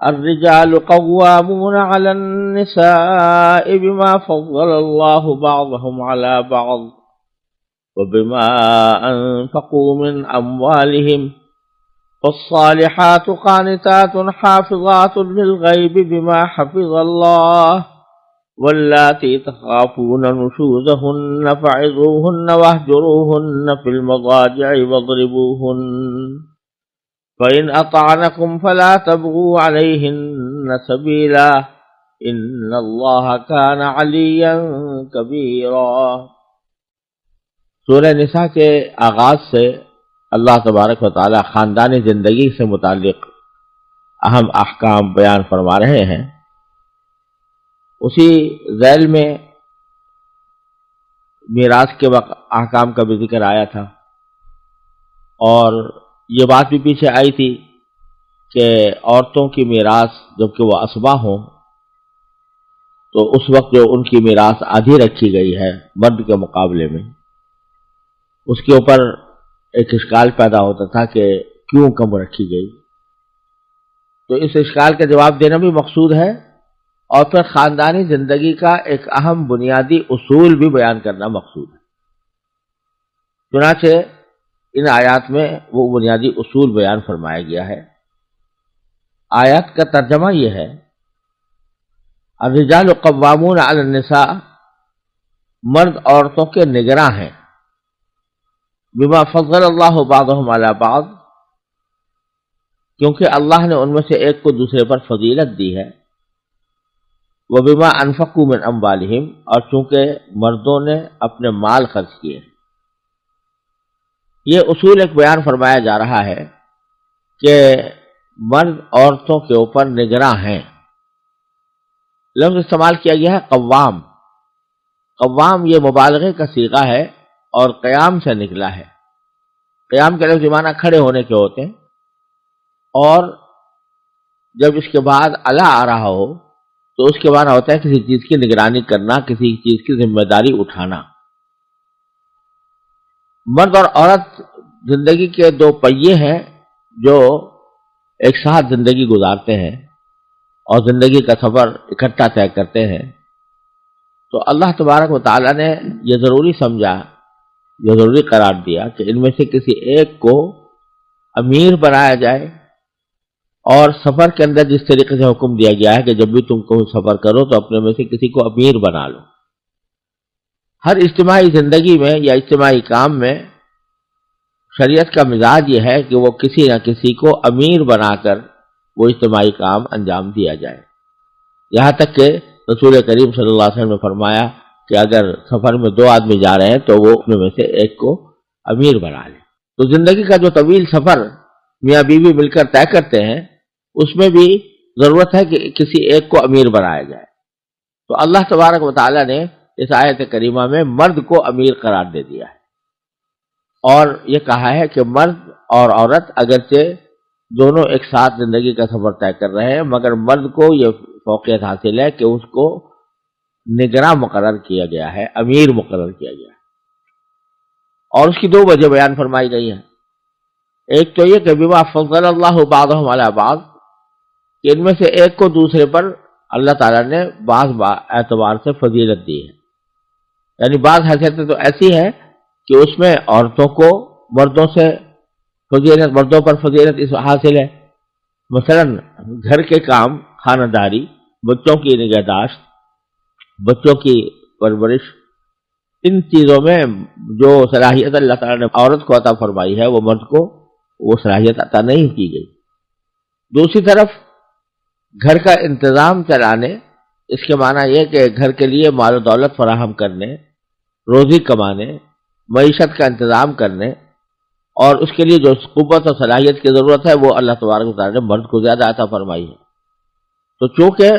الرجال قوامون على النساء بما فضل الله بعضهم على بعض وبما أنفقوا من أموالهم فالصالحات قانتات حافظات للغيب بما حفظ الله واللاتي تخافون نشوزهن فعظوهن واهجروهن في المضاجع واضربوهن فإن أطعنكم فلا تبغوا عليهن سبيلا إن الله كان عليا كبيرا۔ سورہ نساء کے آغاز سے اللہ تبارک و تعالی خاندانی زندگی سے متعلق اہم احکام بیان فرما رہے ہیں۔ اسی ذیل میں میراث کے وقت احکام کا بھی ذکر آیا تھا، اور یہ بات بھی پیچھے آئی تھی کہ عورتوں کی میراث جب کہ وہ اسبا ہوں تو اس وقت جو ان کی میراث آدھی رکھی گئی ہے مرد کے مقابلے میں، اس کے اوپر ایک اشکال پیدا ہوتا تھا کہ کیوں کم رکھی گئی۔ تو اس اشکال کا جواب دینا بھی مقصود ہے، اور پھر خاندانی زندگی کا ایک اہم بنیادی اصول بھی بیان کرنا مقصود ہے۔ چنانچہ ان آیات میں وہ بنیادی اصول بیان فرمایا گیا ہے۔ آیات کا ترجمہ یہ ہے، الرجال قوامون علی النساء، مرد عورتوں کے نگراں ہیں، بما فضل اللہ بعضهم علی بعض، کیونکہ اللہ نے ان میں سے ایک کو دوسرے پر فضیلت دی ہے، وبما انفقوا من اموالہم، اور چونکہ مردوں نے اپنے مال خرچ کیے۔ یہ اصول ایک بیان فرمایا جا رہا ہے کہ مرد عورتوں کے اوپر نگراں ہیں۔ لفظ استعمال کیا گیا ہے قوام۔ قوام یہ مبالغے کا صیغہ ہے اور قیام سے نکلا ہے۔ قیام کے لفظ معنی کھڑے ہونے کے ہوتے ہیں، اور جب اس کے بعد علی آ رہا ہو تو اس کے معنی ہوتا ہے کسی چیز کی نگرانی کرنا، کسی چیز کی ذمہ داری اٹھانا۔ مرد اور عورت زندگی کے دو پہیے ہیں جو ایک ساتھ زندگی گزارتے ہیں اور زندگی کا سفر اکٹھا طے کرتے ہیں۔ تو اللہ تبارک و تعالیٰ نے یہ ضروری سمجھا، یہ ضروری قرار دیا کہ ان میں سے کسی ایک کو امیر بنایا جائے، اور سفر کے اندر جس طریقے سے حکم دیا گیا ہے کہ جب بھی تم کو سفر کرو تو اپنے میں سے کسی کو امیر بنا لو۔ ہر اجتماعی زندگی میں یا اجتماعی کام میں شریعت کا مزاج یہ ہے کہ وہ کسی نہ کسی کو امیر بنا کر وہ اجتماعی کام انجام دیا جائے۔ یہاں تک کہ رسول کریم صلی اللہ علیہ وسلم نے فرمایا کہ اگر سفر میں دو آدمی جا رہے ہیں تو وہ اپنے میں سے ایک کو امیر بنا لے۔ تو زندگی کا جو طویل سفر میاں بیوی مل کر طے کرتے ہیں، اس میں بھی ضرورت ہے کہ کسی ایک کو امیر بنایا جائے۔ تو اللہ تبارک و تعالیٰ نے اس آیت کریمہ میں مرد کو امیر قرار دے دیا ہے، اور یہ کہا ہے کہ مرد اور عورت اگرچہ دونوں ایک ساتھ زندگی کا سفر طے کر رہے ہیں، مگر مرد کو یہ فوقیت حاصل ہے کہ اس کو نگراں مقرر کیا گیا ہے، امیر مقرر کیا گیا ہے۔ اور اس کی دو وجہ بیان فرمائی گئی ہیں۔ ایک تو یہ کہ بما فضل اللہ بعضهم علی بعض، کہ ان میں سے ایک کو دوسرے پر اللہ تعالیٰ نے بعض اعتبار سے فضیلت دی ہے۔ یعنی بعض حیثیتیں تو ایسی ہے کہ اس میں عورتوں کو مردوں سے فضیلت، مردوں پر فضیلت اس حاصل ہے۔ مثلا گھر کے کام، خانہ داری، بچوں کی نگہداشت، بچوں کی پرورش، ان چیزوں میں جو صلاحیت اللہ تعالیٰ نے عورت کو عطا فرمائی ہے وہ مرد کو وہ صلاحیت عطا نہیں کی گئی۔ دوسری طرف گھر کا انتظام چلانے، اس کے معنی یہ کہ گھر کے لیے مال و دولت فراہم کرنے، روزی کمانے، معیشت کا انتظام کرنے، اور اس کے لیے جو قوت اور صلاحیت کی ضرورت ہے وہ اللہ تبارک و تعالیٰ نے مرد کو زیادہ عطا فرمائی ہے۔ تو چونکہ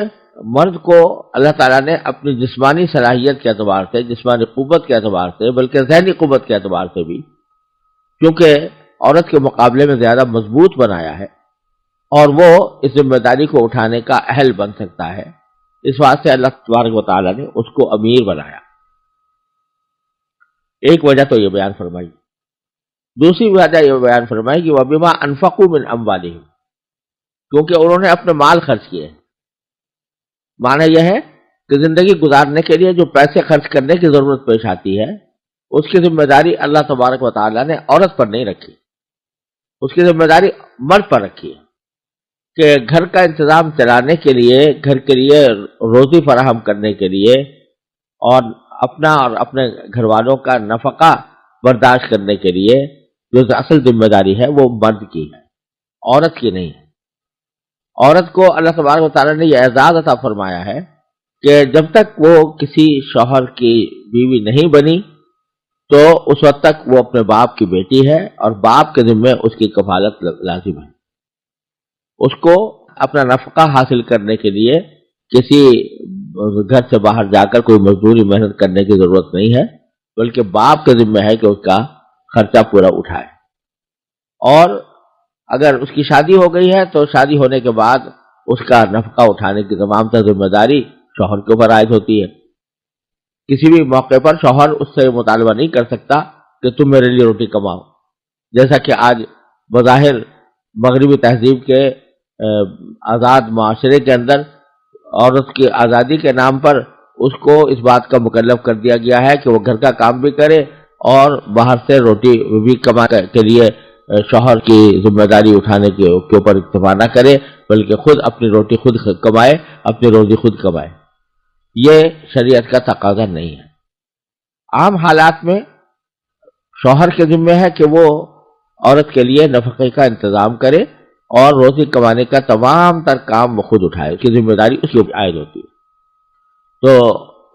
مرد کو اللہ تعالیٰ نے اپنی جسمانی صلاحیت کے اعتبار سے، جسمانی قوت کے اعتبار سے، بلکہ ذہنی قوت کے اعتبار سے بھی کیونکہ عورت کے مقابلے میں زیادہ مضبوط بنایا ہے، اور وہ اس ذمہ داری کو اٹھانے کا اہل بن سکتا ہے، اس واسطے اللہ تبارک و تعالیٰ نے اس کو امیر بنایا۔ ایک وجہ تو یہ بیان فرمائی۔ دوسری وجہ یہ بیان فرمائی کہ وَبِمَا أَنفَقُوا مِنْ أَمْوَالِهِمْ، کیونکہ انہوں نے اپنے مال خرچ کیے. معنی یہ ہے کہ زندگی گزارنے کے لیے جو پیسے خرچ کرنے کی ضرورت پیش آتی ہے اس کی ذمہ داری اللہ تبارک و تعالیٰ نے عورت پر نہیں رکھی، اس کی ذمہ داری مرد پر رکھی ہے کہ گھر کا انتظام چلانے کے لیے، گھر کے لیے روزی فراہم کرنے کے لیے اور اپنا اور اپنے گھر والوں کا نفقہ برداشت کرنے کے لیے جو اصل ذمہ داری ہے وہ مرد کی ہے، عورت کی نہیں ہے. عورت کو اللہ تبارک و تعالیٰ نے یہ اعزاز عطا فرمایا ہے کہ جب تک وہ کسی شوہر کی بیوی نہیں بنی تو اس وقت تک وہ اپنے باپ کی بیٹی ہے اور باپ کے ذمہ اس کی کفالت لازم ہے. اس کو اپنا نفقہ حاصل کرنے کے لیے کسی گھر سے باہر جا کر کوئی مزدوری محنت کرنے کی ضرورت نہیں ہے، بلکہ باپ کے ذمہ ہے کہ اس کا خرچہ پورا اٹھائے. اور اگر اس کی شادی ہو گئی ہے تو شادی ہونے کے بعد اس کا نفقہ اٹھانے کی تمام تر ذمہ داری شوہر کے اوپر عائد ہوتی ہے. کسی بھی موقع پر شوہر اس سے مطالبہ نہیں کر سکتا کہ تم میرے لیے روٹی کماؤ، جیسا کہ آج بظاہر مغربی تہذیب کے آزاد معاشرے کے اندر عورت کی آزادی کے نام پر اس کو اس بات کا مکلف کر دیا گیا ہے کہ وہ گھر کا کام بھی کرے اور باہر سے روٹی بھی کمانے کے لیے شوہر کی ذمہ داری اٹھانے کے اوپر اکتفا نہ کرے، بلکہ خود اپنی روٹی خود کمائے، اپنی روزی خود کمائے. یہ شریعت کا تقاضا نہیں ہے. عام حالات میں شوہر کے ذمہ ہے کہ وہ عورت کے لیے نفقے کا انتظام کرے اور روزی کمانے کا تمام تر کام وہ خود اٹھائے، اس کی ذمہ داری اس کی عائد ہوتی ہے. تو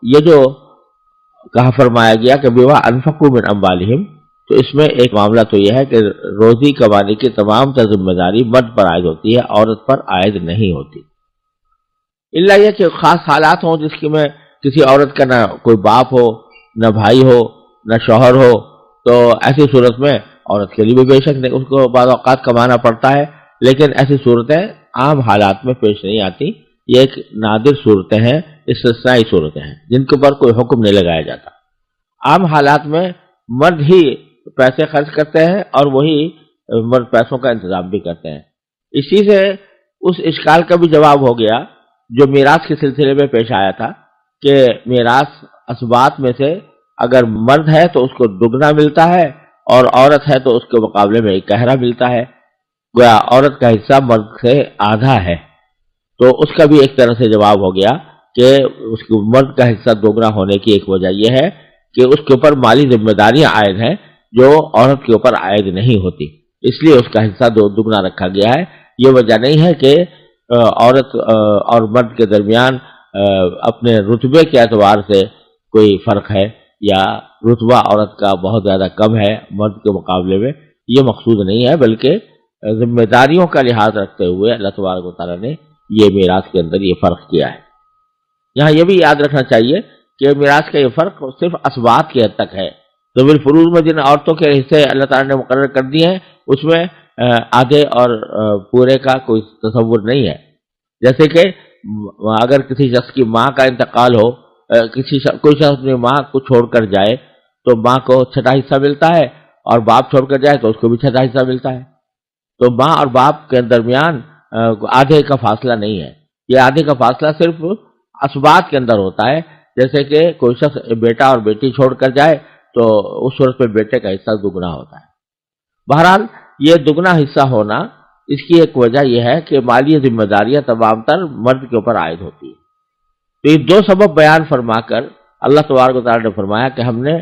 یہ جو کہا فرمایا گیا کہ بما انفقوا من اموالہم، تو اس میں ایک معاملہ تو یہ ہے کہ روزی کمانے کی تمام تر ذمہ داری مرد پر عائد ہوتی ہے، عورت پر عائد نہیں ہوتی. الا یہ کہ خاص حالات ہوں جس کی میں کسی عورت کا نہ کوئی باپ ہو، نہ بھائی ہو، نہ شوہر ہو، تو ایسی صورت میں عورت کے لیے بھی بے شک اس کو بعض اوقات کمانا پڑتا ہے، لیکن ایسی صورتیں عام حالات میں پیش نہیں آتی. یہ ایک نادر صورتیں ہیں، استثنائی صورتیں ہیں جن کے اوپر کوئی حکم نہیں لگایا جاتا. عام حالات میں مرد ہی پیسے خرچ کرتے ہیں اور وہی مرد پیسوں کا انتظام بھی کرتے ہیں. اسی سے اس اشکال کا بھی جواب ہو گیا جو میراث کے سلسلے میں پیش آیا تھا کہ میراث اسبات میں سے اگر مرد ہے تو اس کو دگنا ملتا ہے اور عورت ہے تو اس کے مقابلے میں ایک گہرا ملتا ہے. گویا عورت کا حصہ مرد سے آدھا ہے. تو اس کا بھی ایک طرح سے جواب ہو گیا کہ اس کو مرد کا حصہ دوگنا ہونے کی ایک وجہ یہ ہے کہ اس کے اوپر مالی ذمہ داریاں عائد ہیں جو عورت کے اوپر عائد نہیں ہوتی، اس لیے اس کا حصہ دگنا رکھا گیا ہے. یہ وجہ نہیں ہے کہ عورت اور مرد کے درمیان اپنے رتبے کے اعتبار سے کوئی فرق ہے یا رتبہ عورت کا بہت زیادہ کم ہے مرد کے مقابلے میں. یہ مقصود نہیں ہے، بلکہ ذمہ داریوں کا لحاظ رکھتے ہوئے اللہ تبارک و تعالیٰ نے یہ میراث کے اندر یہ فرق کیا ہے. یہاں یہ بھی یاد رکھنا چاہیے کہ میراث کا یہ فرق صرف اسبات کی حد تک ہے. ذوی الفروض میں جن عورتوں کے حصے اللہ تعالیٰ نے مقرر کر دیے ہیں اس میں آدھے اور پورے کا کوئی تصور نہیں ہے. جیسے کہ اگر کسی شخص کی ماں کا انتقال ہو، کوئی شخص اپنی ماں کو چھوڑ کر جائے تو ماں کو چھٹا حصہ ملتا ہے اور باپ چھوڑ کر جائے تو اس کو بھی چھٹا حصہ ملتا ہے. تو ماں اور باپ کے درمیان آدھے کا فاصلہ نہیں ہے. یہ آدھے کا فاصلہ صرف اسبات کے اندر ہوتا ہے. جیسے کہ کوئی شخص بیٹا اور بیٹی چھوڑ کر جائے تو اس صورت میں بیٹے کا حصہ دگنا ہوتا ہے. بہرحال یہ دگنا حصہ ہونا اس کی ایک وجہ یہ ہے کہ مالی ذمہ داریاں تمام تر مرد کے اوپر عائد ہوتی ہیں. تو یہ دو سبب بیان فرما کر اللہ تبارک و تعالیٰ نے فرمایا کہ ہم نے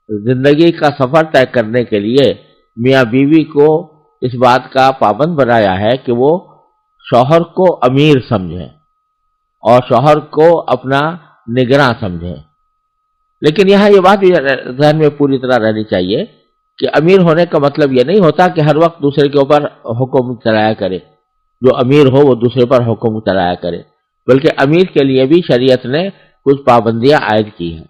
زندگی کا سفر طے کرنے کے لیے میاں بیوی کو اس بات کا پابند بنایا ہے کہ وہ شوہر کو امیر سمجھیں اور شوہر کو اپنا نگراں سمجھیں. لیکن یہاں یہ بات ذہن میں پوری طرح رہنی چاہیے کہ امیر ہونے کا مطلب یہ نہیں ہوتا کہ ہر وقت دوسرے کے اوپر حکم چلایا کرے. جو امیر ہو وہ دوسرے پر حکم چلایا کرے، بلکہ امیر کے لیے بھی شریعت نے کچھ پابندیاں عائد کی ہیں.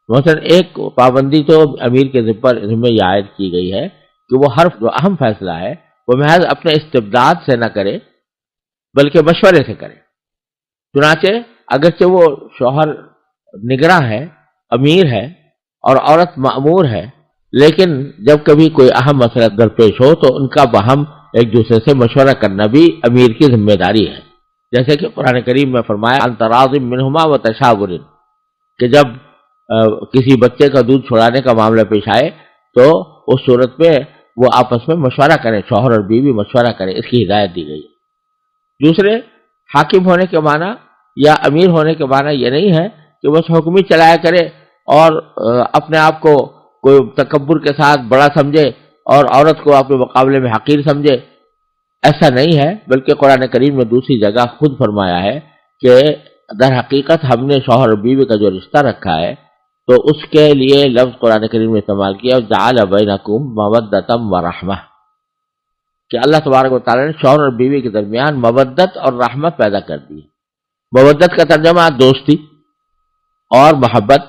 مثلا ایک پابندی تو امیر کے ذمہ یہ عائد کی گئی ہے کہ وہ ہر جو اہم فیصلہ ہے وہ محض اپنے استبداد سے نہ کرے بلکہ مشورے سے کرے. چنانچہ اگرچہ وہ شوہر نگراں ہے، امیر ہے اور عورت مأمور ہے، لیکن جب کبھی کوئی اہم مسئلہ درپیش ہو تو ان کا باہم ایک دوسرے سے مشورہ کرنا بھی امیر کی ذمہ داری ہے، جیسے کہ قرآن کریم میں فرمایا ان تراض منہما و تشاور، کہ جب کسی بچے کا دودھ چھڑانے کا معاملہ پیش آئے تو اس صورت میں وہ آپس میں مشورہ کریں، شوہر اور بیوی مشورہ کریں، اس کی ہدایت دی گئی۔ دوسرے، حاکم ہونے کے معنی یا امیر ہونے کے معنی یہ نہیں ہے کہ بس حکم ہی چلایا کرے اور اپنے آپ کو کوئی تکبر کے ساتھ بڑا سمجھے اور عورت کو اپنے مقابلے میں حقیر سمجھے، ایسا نہیں ہے، بلکہ قرآن کریم میں دوسری جگہ خود فرمایا ہے کہ در حقیقت ہم نے شوہر اور بیوی کا جو رشتہ رکھا ہے تو اس کے لیے لفظ قرآن کریم میں استعمال کیا جعل بینکم مودۃ و رحمہ، کہ اللہ تبارک و تعالیٰ نے شوہر اور بیوی کے درمیان مودت اور رحمت پیدا کر دی۔ مودت کا ترجمہ دوستی اور محبت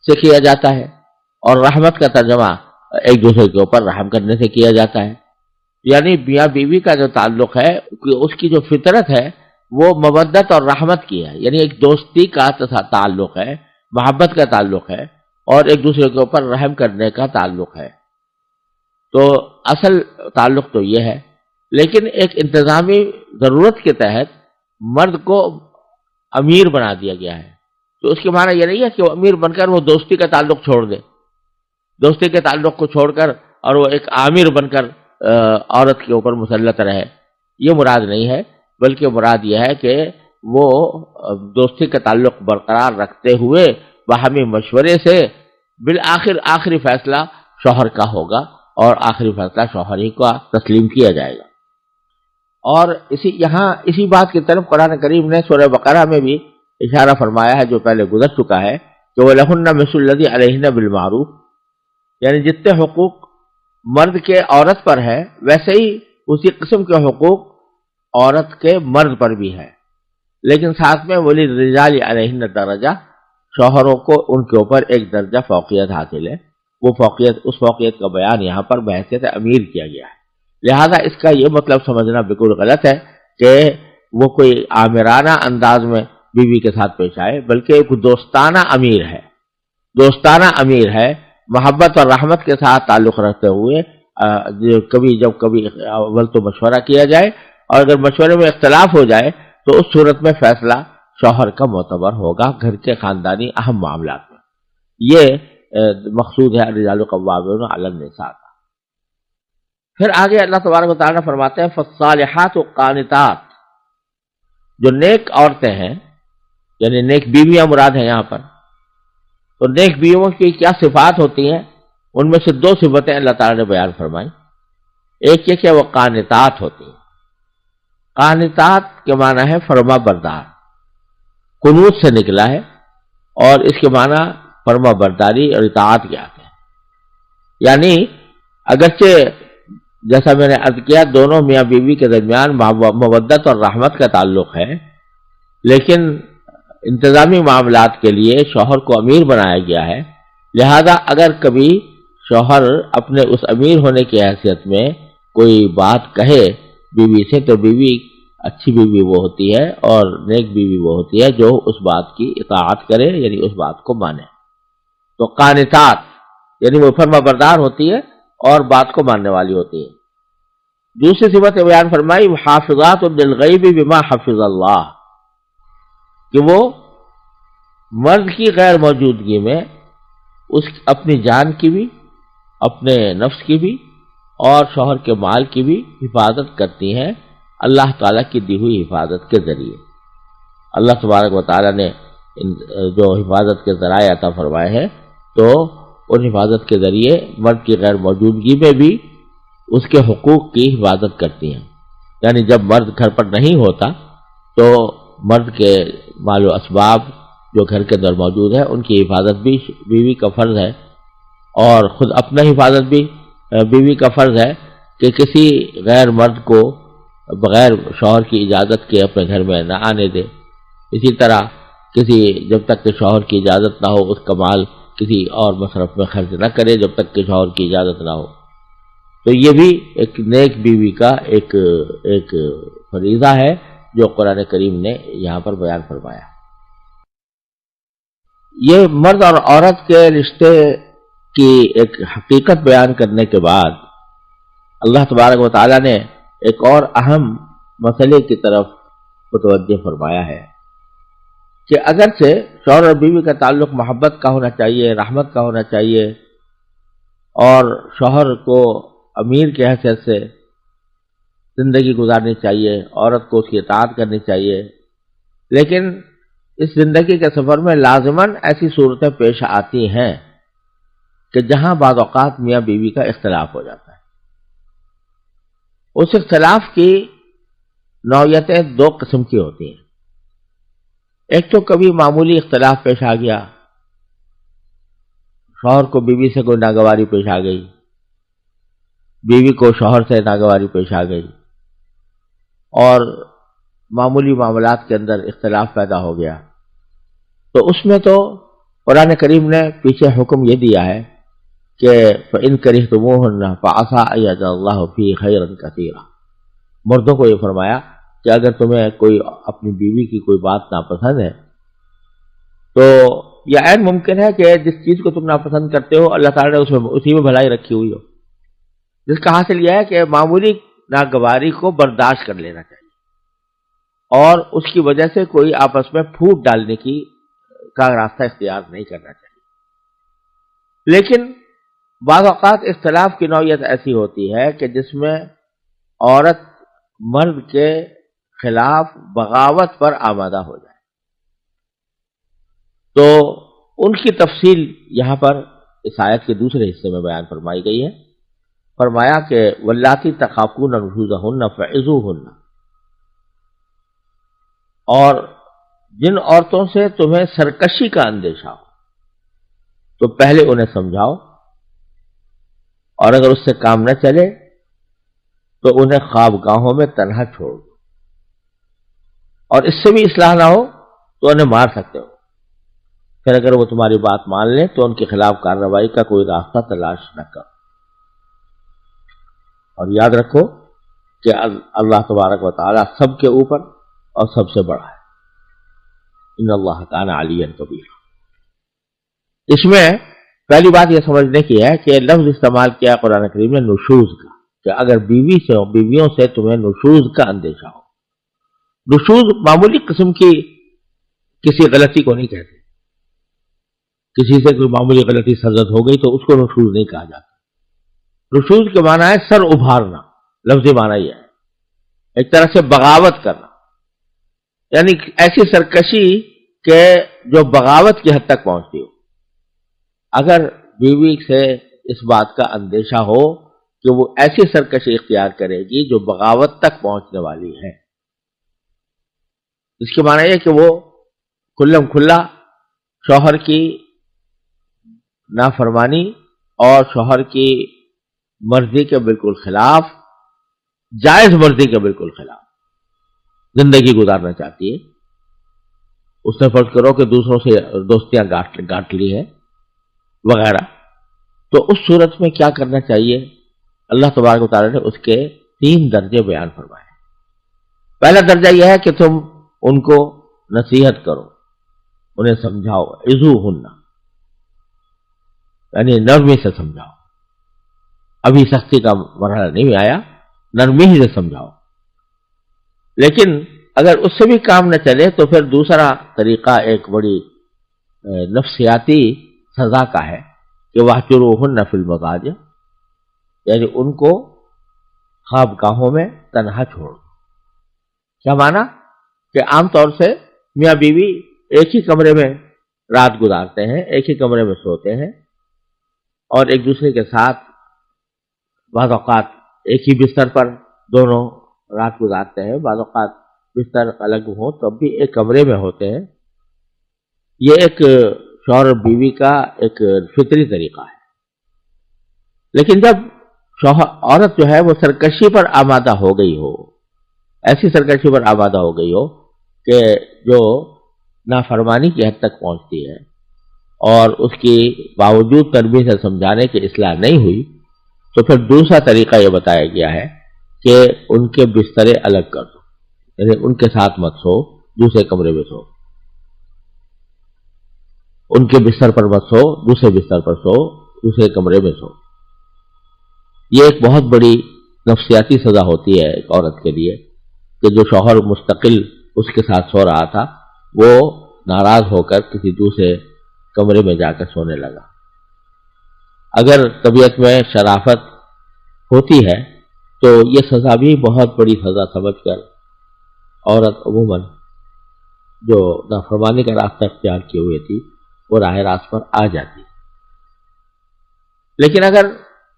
سے کیا جاتا ہے، اور رحمت کا ترجمہ ایک دوسرے کے اوپر رحم کرنے سے کیا جاتا ہے۔ یعنی میاں بیوی کا جو تعلق ہے اس کی جو فطرت ہے وہ مودت اور رحمت کی ہے، یعنی ایک دوستی کا تعلق ہے، محبت کا تعلق ہے، اور ایک دوسرے کے اوپر رحم کرنے کا تعلق ہے۔ تو اصل تعلق تو یہ ہے، لیکن ایک انتظامی ضرورت کے تحت مرد کو امیر بنا دیا گیا ہے، تو اس کے معنی یہ نہیں ہے کہ وہ امیر بن کر وہ دوستی کا تعلق چھوڑ دے، دوستی کے تعلق کو چھوڑ کر اور وہ ایک آمیر بن کر عورت کے اوپر مسلط رہے، یہ مراد نہیں ہے، بلکہ مراد یہ ہے کہ وہ دوستی کا تعلق برقرار رکھتے ہوئے باہمی مشورے سے بالآخر آخری فیصلہ شوہر کا ہوگا اور آخری فیصلہ شوہر ہی کا تسلیم کیا جائے گا۔ اور اسی بات کی طرف قرآن کریم نے سورہ بقرہ میں بھی اشارہ فرمایا ہے جو پہلے گزر چکا ہے کہ وَلَهُنَّ مِثْلُ الَّذِي عَلَيْهِنَّ بِالْمَعْرُوفِ، یعنی جتنے حقوق مرد کے عورت پر ہے ویسے ہی اسی قسم کے حقوق عورت کے مرد پر بھی ہے، لیکن ساتھ میں وَلِلرِّجَالِ عَلَيْهِنَّ دَرَجَةٌ، شوہروں کو ان کے اوپر ایک درجہ فوقیت حاصل ہے، وہ فوقیت، اس فوقیت کا بیان یہاں پر بحیثیت امیر کیا گیا ہے۔ لہذا اس کا یہ مطلب سمجھنا بالکل غلط ہے کہ وہ کوئی آمرانہ انداز میں بیوی کے ساتھ پیش آئے، بلکہ ایک دوستانہ امیر ہے، دوستانہ امیر ہے، محبت اور رحمت کے ساتھ تعلق رکھتے ہوئے جب کبھی اول تو مشورہ کیا جائے، اور اگر مشورے میں اختلاف ہو جائے تو اس صورت میں فیصلہ شوہر کا معتبر ہوگا گھر کے خاندانی اہم معاملات میں۔ یہ مقصود ہے الرجال قوامون علی النساء کا۔ پھر آگے اللہ تبارک و تعالیٰ فرماتے ہیں فالصالحات قانتات، جو نیک عورتیں ہیں یعنی نیک بیویاں مراد ہیں یہاں پر، تو نیک بیویوں کی کیا صفات ہوتی ہیں؟ ان میں سے دو صفتیں اللہ تعالیٰ نے بیان فرمائی۔ ایک یہ کہ وہ قانتات ہوتی ہیں، قانتات کے معنی ہے فرما بردار، قنوت سے نکلا ہے، اور اس کے معنی فرما برداری اور اطاعت کے آتے ہیں۔ یعنی اگرچہ جیسا میں نے عرض کیا دونوں میاں بیوی کے درمیان مودت اور رحمت کا تعلق ہے، لیکن انتظامی معاملات کے لیے شوہر کو امیر بنایا گیا ہے، لہذا اگر کبھی شوہر اپنے اس امیر ہونے کی حیثیت میں کوئی بات کہے بیوی سے تو بیوی اچھی بیوی وہ ہوتی ہے اور نیک بیوی وہ ہوتی ہے جو اس بات کی اطاعت کرے، یعنی اس بات کو مانے۔ تو قانتات یعنی وہ فرما بردار ہوتی ہے اور بات کو ماننے والی ہوتی ہے۔ دوسری صفت بیان فرمائی حافظات للغیب بما حفظ اللہ، کہ وہ مرد کی غیر موجودگی میں اس اپنی جان کی بھی، اپنے نفس کی بھی اور شوہر کے مال کی بھی حفاظت کرتی ہیں اللہ تعالیٰ کی دی ہوئی حفاظت کے ذریعے۔ اللہ تبارک و تعالیٰ نے جو حفاظت کے ذرائع عطا فرمائے ہیں تو ان حفاظت کے ذریعے مرد کی غیر موجودگی میں بھی اس کے حقوق کی حفاظت کرتی ہیں۔ یعنی جب مرد گھر پر نہیں ہوتا تو مرد کے مال و اسباب جو گھر کے اندر موجود ہے ان کی حفاظت بھی بیوی کا فرض ہے، اور خود اپنا حفاظت بھی بیوی کا فرض ہے کہ کسی غیر مرد کو بغیر شوہر کی اجازت کے اپنے گھر میں نہ آنے دے۔ اسی طرح جب تک کہ شوہر کی اجازت نہ ہو اس کا مال کسی اور مصرف میں خرچ نہ کرے جب تک کہ شوہر کی اجازت نہ ہو۔ تو یہ بھی ایک نیک بیوی کا ایک فریضہ ہے جو قرآن کریم نے یہاں پر بیان فرمایا۔ یہ مرد اور عورت کے رشتے کی ایک حقیقت بیان کرنے کے بعد اللہ تبارک و تعالیٰ نے ایک اور اہم مسئلے کی طرف متوجہ فرمایا ہے کہ اگرچہ شوہر اور بیوی کا تعلق محبت کا ہونا چاہیے، رحمت کا ہونا چاہیے، اور شوہر کو امیر کی حیثیت سے زندگی گزارنی چاہیے، عورت کو اس کی اطاعت کرنی چاہیے، لیکن اس زندگی کے سفر میں لازماً ایسی صورتیں پیش آتی ہیں کہ جہاں بعض اوقات میاں بیوی کا اختلاف ہو جاتا ہے۔ اس اختلاف کی نوعیتیں دو قسم کی ہوتی ہیں۔ ایک تو کبھی معمولی اختلاف پیش آ گیا، شوہر کو بیوی سے کوئی ناگواری پیش آ گئی، بیوی کو شوہر سے ناگواری پیش آ گئی، اور معمولی معاملات کے اندر اختلاف پیدا ہو گیا، تو اس میں تو قرآن کریم نے پیچھے حکم یہ دیا ہے کہ فَإِن كَرِهْتُمُوهُنَّ فَعَسَىٰ أَن يَجْعَلَ اللَّهُ فِيهِ خَيْرًا كَثِيرًا۔ مردوں کو یہ فرمایا کہ اگر تمہیں کوئی اپنی بیوی کی کوئی بات ناپسند ہے تو یہ عین ممکن ہے کہ جس چیز کو تم ناپسند کرتے ہو اللہ تعالیٰ نے اس میں اسی میں بھلائی رکھی ہوئی ہو، جس کا حاصل یہ ہے کہ معمولی ناگواری کو برداشت کر لینا چاہیے اور اس کی وجہ سے کوئی آپس میں پھوٹ ڈالنے کا راستہ اختیار نہیں کرنا چاہیے۔ لیکن بعض اوقات اختلاف کی نوعیت ایسی ہوتی ہے کہ جس میں عورت مرد کے خلاف بغاوت پر آمادہ ہو جائے، تو ان کی تفصیل یہاں پر اس آیت کے دوسرے حصے میں بیان فرمائی گئی ہے۔ فرمایا کہ واللاتی تخافون نشوزہن فعظوہن، اور جن عورتوں سے تمہیں سرکشی کا اندیشہ ہو تو پہلے انہیں سمجھاؤ، اور اگر اس سے کام نہ چلے تو انہیں خوابگاہوں میں تنہا چھوڑ دو، اور اس سے بھی اصلاح نہ ہو تو انہیں مار سکتے ہو، پھر اگر وہ تمہاری بات مان لیں تو ان کے خلاف کارروائی کا کوئی راستہ تلاش نہ کرو۔ اور یاد رکھو کہ اللہ تبارک و تعالیٰ سب کے اوپر اور سب سے بڑا ہے، ان اللہ کان علیا کبیرا۔ اس میں پہلی بات یہ سمجھنے کی ہے کہ لفظ استعمال کیا قرآن کریم نے نشوز کا، کہ اگر بیویوں سے تمہیں نشوز کا اندیشہ ہو۔ نشوز معمولی قسم کی کسی غلطی کو نہیں کہتے، کسی سے کوئی معمولی غلطی سرزد ہو گئی تو اس کو نشوز نہیں کہا جاتا۔ نشوز کے معنی ہے سر ابھارنا، لفظی معنی یہ ہے ایک طرح سے بغاوت کرنا، یعنی ایسی سرکشی کہ جو بغاوت کی حد تک پہنچتی ہو۔ اگر بیوی سے اس بات کا اندیشہ ہو کہ وہ ایسی سرکشی اختیار کرے گی جو بغاوت تک پہنچنے والی ہے، اس کے معنی یہ کہ وہ کھلم کھلا شوہر کی نافرمانی اور شوہر کی مرضی کے بالکل خلاف، جائز مرضی کے بالکل خلاف زندگی گزارنا چاہتی ہے۔ اس نے فرض کرو کہ دوسروں سے دوستیاں گاٹ لی ہے وغیرہ، تو اس صورت میں کیا کرنا چاہیے؟ اللہ تبارک و تعالیٰ نے اس کے 3 درجے بیان فرمائے۔ پہلا درجہ یہ ہے کہ تم ان کو نصیحت کرو، انہیں سمجھاؤ، عظوہن، یعنی نرمی سے سمجھاؤ، ابھی سختی کا مرحلہ نہیں آیا، نرمی ہی سے سمجھاؤ۔ لیکن اگر اس سے بھی کام نہ چلے تو پھر دوسرا طریقہ ایک بڑی نفسیاتی سزا کا ہے کہ واہجروہن فی المضاجع، یعنی ان کو خوابگاہوں میں تنہا چھوڑ دو۔ کیا معنی؟ کہ عام طور سے میاں بیوی ایک ہی کمرے میں رات گزارتے ہیں، ایک ہی کمرے میں سوتے ہیں، اور ایک دوسرے کے ساتھ بعض اوقات ایک ہی بستر پر دونوں رات گزارتے ہیں، بعض اوقات بستر الگ ہوں تب بھی ایک کمرے میں ہوتے ہیں۔ یہ ایک شوہر اور بیوی کا ایک فطری طریقہ ہے۔ لیکن جب عورت جو ہے وہ سرکشی پر آمادہ ہو گئی ہو، ایسی سرکشی پر آمادہ ہو گئی ہو کہ جو نافرمانی کی حد تک پہنچتی ہے اور اس کی باوجود تربیت سے سمجھانے کی اصلاح نہیں ہوئی، تو پھر دوسرا طریقہ یہ بتایا گیا ہے کہ ان کے بسترے الگ کر دو، یعنی ان کے ساتھ مت سو، دوسرے کمرے میں سو، ان کے بستر پر مت سو، دوسرے بستر پر سو، دوسرے کمرے میں سو۔ یہ ایک بہت بڑی نفسیاتی سزا ہوتی ہے ایک عورت کے لیے کہ جو شوہر مستقل اس کے ساتھ سو رہا تھا وہ ناراض ہو کر کسی دوسرے کمرے میں جا کر سونے لگا. اگر طبیعت میں شرافت ہوتی ہے تو یہ سزا بھی بہت بڑی سزا سمجھ کر عورت عموماً جو نافرمانی کا راستہ اختیار کیے ہوئے تھی وہ راہ راست پر آ جاتی. لیکن اگر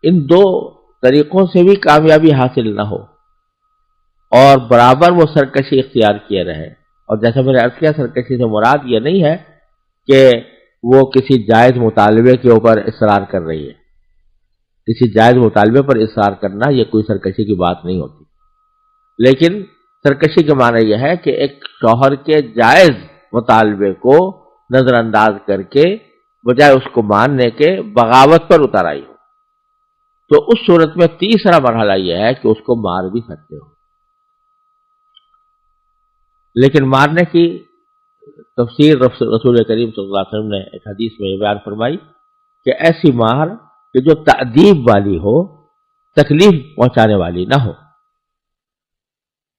ان دو طریقوں سے بھی کامیابی حاصل نہ ہو اور برابر وہ سرکشی اختیار کیے رہے، اور جیسا میں نے عرض کیا سرکشی سے مراد یہ نہیں ہے کہ وہ کسی جائز مطالبے کے اوپر اصرار کر رہی ہے. کسی جائز مطالبے پر اصرار کرنا یہ کوئی سرکشی کی بات نہیں ہوتی، لیکن سرکشی کے معنی یہ ہے کہ ایک شوہر کے جائز مطالبے کو نظر انداز کر کے بجائے اس کو ماننے کے بغاوت پر اتر آئی ہو. تو اس صورت میں تیسرا مرحلہ یہ ہے کہ اس کو مار بھی سکتے ہو. لیکن مارنے کی تفسیر رسول کریم صلی اللہ علیہ وسلم نے ایک حدیث میں یہ بیان فرمائی کہ ایسی مار کہ جو تأدیب والی ہو، تکلیف پہنچانے والی نہ ہو.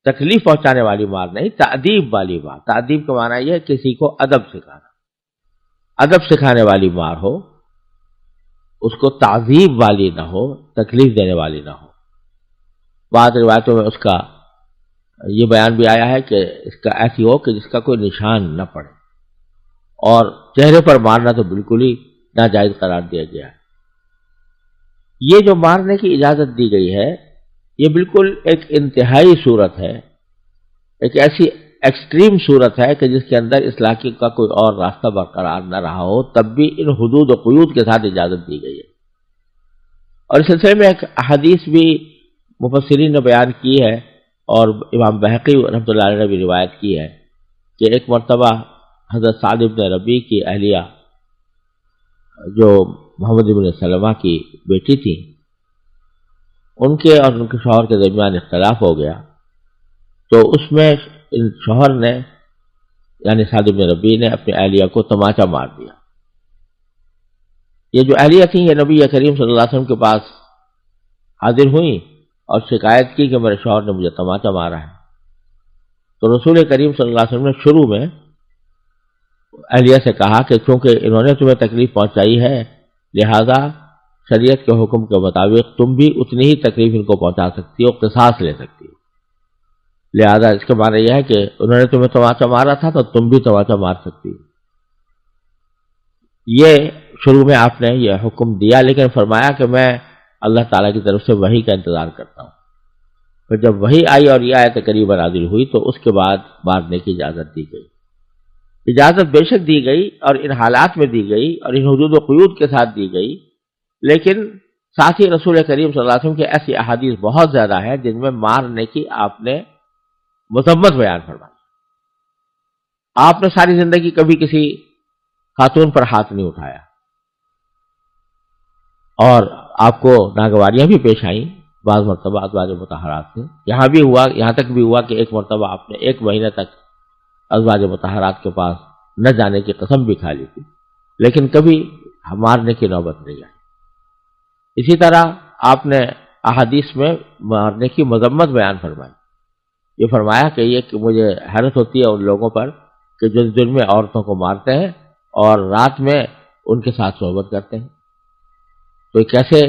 تکلیف پہنچانے والی مار نہیں، تأدیب والی مار. تأدیب کا معنی یہ ہے کسی کو ادب سکھانا. ادب سکھانے والی مار ہو، اس کو تعذیب والی نہ ہو، تکلیف دینے والی نہ ہو. بعض روایتوں میں اس کا یہ بیان بھی آیا ہے کہ اس کا ایسی ہو کہ جس کا کوئی نشان نہ پڑے، اور چہرے پر مارنا تو بالکل ہی ناجائز قرار دیا گیا ہے. یہ جو مارنے کی اجازت دی گئی ہے یہ بالکل ایک انتہائی صورت ہے، ایک ایسی ایکسٹریم صورت ہے کہ جس کے اندر اصلاح کا کوئی اور راستہ برقرار نہ رہا ہو، تب بھی ان حدود و قیود کے ساتھ اجازت دی گئی ہے. اور اس سلسلے میں ایک احادیث بھی مفسرین نے بیان کی ہے، اور امام بہقی رحمۃ اللہ علیہ نے بھی روایت کی ہے کہ ایک مرتبہ حضرت سعد بن ربیع کی اہلیہ جو محمد بن سلمہ کی بیٹی تھی، ان کے اور ان کے شوہر کے درمیان اختلاف ہو گیا. تو اس میں شوہر نے یعنی سعد بن ربیع نے اپنی اہلیہ کو تماچا مار دیا. یہ جو اہلیہ تھیں یہ نبی کریم صلی اللہ علیہ وسلم کے پاس حاضر ہوئیں اور شکایت کی کہ میرے شوہر نے مجھے تماچا مارا ہے. تو رسول کریم صلی اللہ علیہ وسلم نے شروع میں اہلیہ سے کہا کہ چونکہ انہوں نے تمہیں تکلیف پہنچائی ہے لہذا شریعت کے حکم کے مطابق تم بھی اتنی ہی تکلیف ان کو پہنچا سکتی ہو، قصاص لے سکتی ہو. لہذا اس کے معنی یہ ہے کہ انہوں نے تمہیں تماچا مارا تھا تو تم بھی تماچا مار سکتی ہو. یہ شروع میں آپ نے یہ حکم دیا، لیکن فرمایا کہ میں اللہ تعالیٰ کی طرف سے وحی کا انتظار کرتا ہوں. پھر جب وحی آئی اور یہ آیت قریباً نازل ہوئی تو اس کے بعد مارنے کی اجازت دی گئی. اجازت بے شک دی گئی اور ان حالات میں دی گئی اور ان حدود و قیود کے ساتھ دی گئی، لیکن ساتھ ہی رسول کریم صلی اللہ علیہ وسلم کی ایسی احادیث بہت زیادہ ہیں جن میں مارنے کی آپ نے مذمت بیان فرمائی. آپ نے ساری زندگی کبھی کسی خاتون پر ہاتھ نہیں اٹھایا، اور آپ کو ناگواریاں بھی پیش آئیں بعض مرتبہ ازواج مطہرات سے. یہاں بھی ہوا، یہاں تک بھی ہوا کہ ایک مرتبہ آپ نے 1 مہینے تک ازواج مطہرات کے پاس نہ جانے کی قسم بھی کھا لی تھی، لیکن کبھی مارنے کی نوبت نہیں آئی. اسی طرح آپ نے احادیث میں مارنے کی مذمت بیان فرمائی. یہ فرمایا کہ یہ کہ مجھے حیرت ہوتی ہے ان لوگوں پر کہ جو دن میں عورتوں کو مارتے ہیں اور رات میں ان کے ساتھ صحبت کرتے ہیں، تو کیسے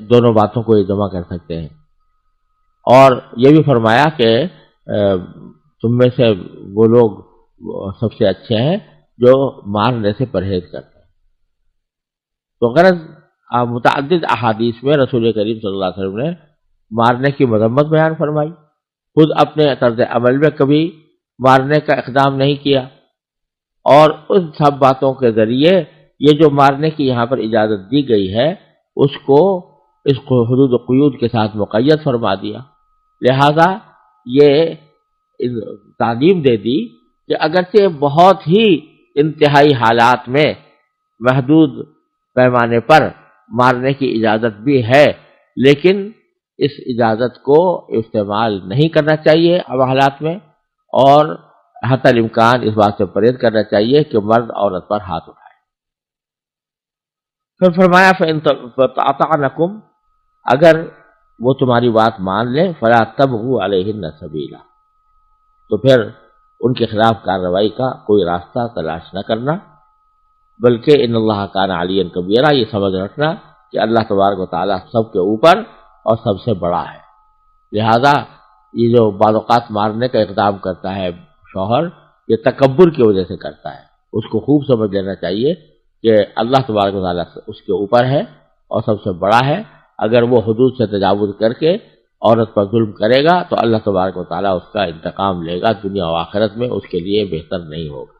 دونوں باتوں کو یہ جمع کر سکتے ہیں. اور یہ بھی فرمایا کہ تم میں سے وہ لوگ سب سے اچھے ہیں جو مارنے سے پرہیز کرتے ہیں. تو غرض متعدد احادیث میں رسول کریم صلی اللہ علیہ وسلم نے مارنے کی مذمت بیان فرمائی. خود اپنے طرز عمل میں کبھی مارنے کا اقدام نہیں کیا، اور ان سب باتوں کے ذریعے یہ جو مارنے کی یہاں پر اجازت دی گئی ہے اس کو حدود و قیود کے ساتھ مقید فرما دیا. لہذا یہ تعلیم دے دی کہ اگرچہ بہت ہی انتہائی حالات میں محدود پیمانے پر مارنے کی اجازت بھی ہے، لیکن اس اجازت کو استعمال نہیں کرنا چاہیے اب حالات میں، اور حتی الامکان اس بات سے پرہیز کرنا چاہیے کہ مرد عورت پر ہاتھ اٹھائے. پھر فرمایا فَإِن أَطَعْنَكُمْ، اگر وہ تمہاری بات مان لیں فلا تبغوا علیہن سبیلا، تو پھر ان کے خلاف کارروائی کا کوئی راستہ تلاش نہ کرنا، بلکہ ان اللہ کان علیٰ کبیرہ، یہ سمجھ رکھنا کہ اللہ تبارک و تعالیٰ سب کے اوپر اور سب سے بڑا ہے۔ لہذا یہ جو بعض اوقات مارنے کا اقدام کرتا ہے شوہر، یہ تکبر کی وجہ سے کرتا ہے، اس کو خوب سمجھ لینا چاہیے کہ اللہ تبارک و تعالیٰ اس کے اوپر ہے اور سب سے بڑا ہے۔ اگر وہ حدود سے تجاوز کر کے عورت پر ظلم کرے گا تو اللہ تبارک و تعالیٰ اس کا انتقام لے گا، دنیا و آخرت میں اس کے لیے بہتر نہیں ہوگا۔